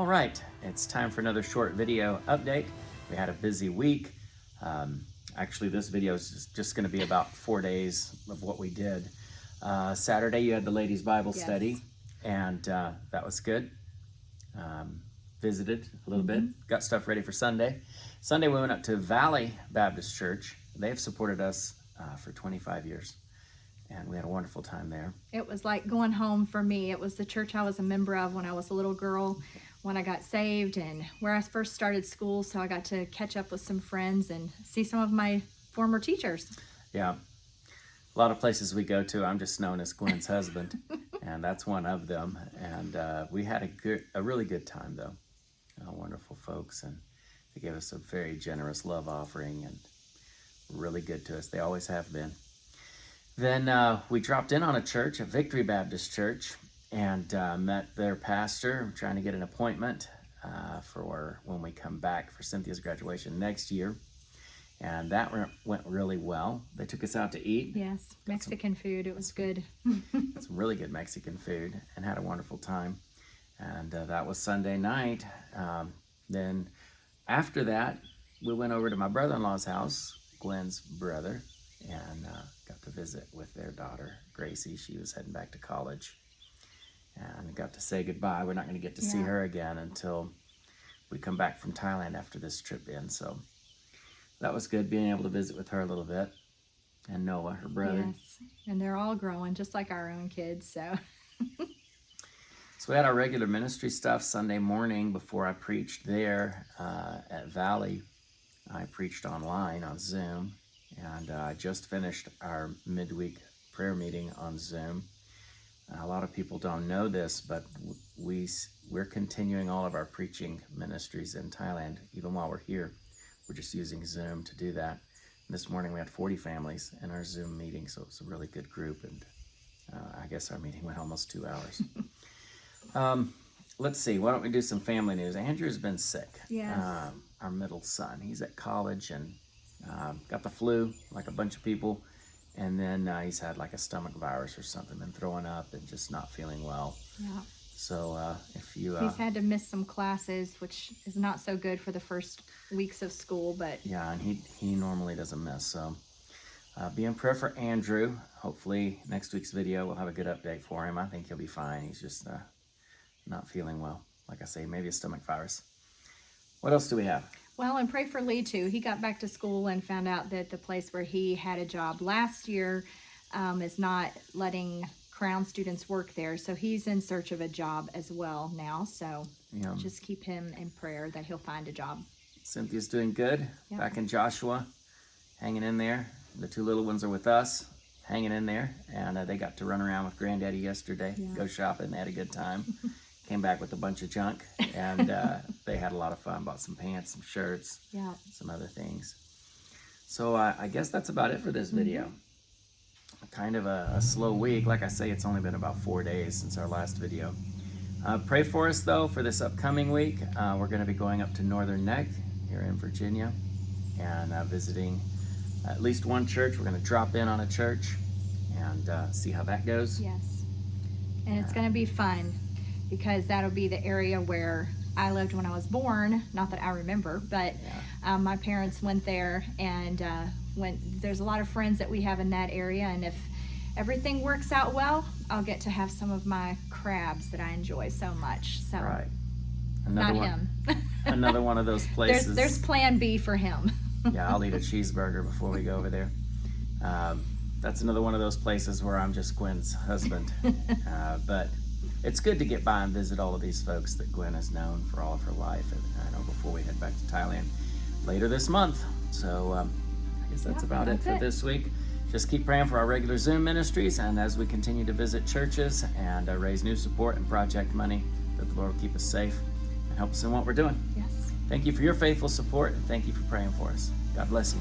right, it's time for another short video update. We had a busy week. Actually, this video is just going to be about 4 days of what we did. Saturday, you had the ladies' Bible study, and that was good. Visited a little bit, got stuff ready for Sunday. Sunday, we went up to Valley Baptist Church. They've supported us for 25 years, and we had a wonderful time there. It was like going home for me. It was the church I was a member of when I was a little girl, when I got saved, and where I first started school, so I got to catch up with some friends and see some of my former teachers. Yeah, a lot of places we go to, I'm just known as Gwen's husband, and that's one of them. And we had a really good time, though. Wonderful folks, and they gave us a very generous love offering, and really good to us. They always have been. Then we dropped in on a church, a Victory Baptist Church, and met their pastor, trying to get an appointment for when we come back for Cynthia's graduation next year. And that went really well. They took us out to eat. Yes, Mexican food. It was good. Some really good Mexican food, and had a wonderful time. And that was Sunday night. Then after that, we went over to my brother-in-law's house, Gwen's brother, and got to visit with their daughter, Gracie. She was heading back to college, and got to say goodbye. We're not going to get to see her again until we come back from Thailand after this trip ends. So that was good, being able to visit with her a little bit, and Noah, her brother. Yes, and they're all growing just like our own kids, so. So we had our regular ministry stuff Sunday morning before I preached there at Valley. I preached online on Zoom, and I just finished our midweek prayer meeting on Zoom. A lot of people don't know this, but we're continuing all of our preaching ministries in Thailand, even while we're here. We're just using Zoom to do that. And this morning we had 40 families in our Zoom meeting, so it's a really good group, and I guess our meeting went almost 2 hours. Let's see, why don't we do some family news? Andrew's been sick. Yes. Our middle son, he's at college and got the flu like a bunch of people, and then he's had like a stomach virus or something, been throwing up and just not feeling well. Yeah. So if you he's had to miss some classes, which is not so good for the first weeks of school, but yeah, and he normally doesn't miss, so be in prayer for Andrew. Hopefully next week's video we'll have a good update for him. I think he'll be fine. He's just not feeling well. Like I say, maybe a stomach virus. What else do we have? Well, and pray for Lee too. He got back to school and found out that the place where he had a job last year is not letting Crown students work there. So he's in search of a job as well now. So just keep him in prayer that he'll find a job. Cynthia's doing good. Yep. Back in Joshua, hanging in there. The two little ones are with us, hanging in there. And they got to run around with Granddaddy yesterday, go shopping. They had a good time. Came back with a bunch of junk, and they had a lot of fun. Bought some pants, some shirts, some other things. So I guess that's about it for this video. Kind of a slow week. Like I say, it's only been about 4 days since our last video. Pray for us, though, for this upcoming week. We're going to be going up to Northern Neck here in Virginia and visiting at least one church. We're going to drop in on a church and see how that goes. Yes, and it's going to be fun, because that'll be the area where I lived when I was born. Not that I remember, but my parents went there, and there's a lot of friends that we have in that area, and if everything works out well, I'll get to have some of my crabs that I enjoy so much. So right. Him. Another one of those places. There's plan B for him. Yeah, I'll eat a cheeseburger before we go over there. That's another one of those places where I'm just Gwen's husband. But it's good to get by and visit all of these folks that Gwen has known for all of her life, and I know before we head back to Thailand later this month. So I guess that's about it for this week. Just keep praying for our regular Zoom ministries, and as we continue to visit churches and raise new support and project money, that the Lord will keep us safe and help us in what we're doing. Yes. Thank you for your faithful support, and thank you for praying for us. God bless you.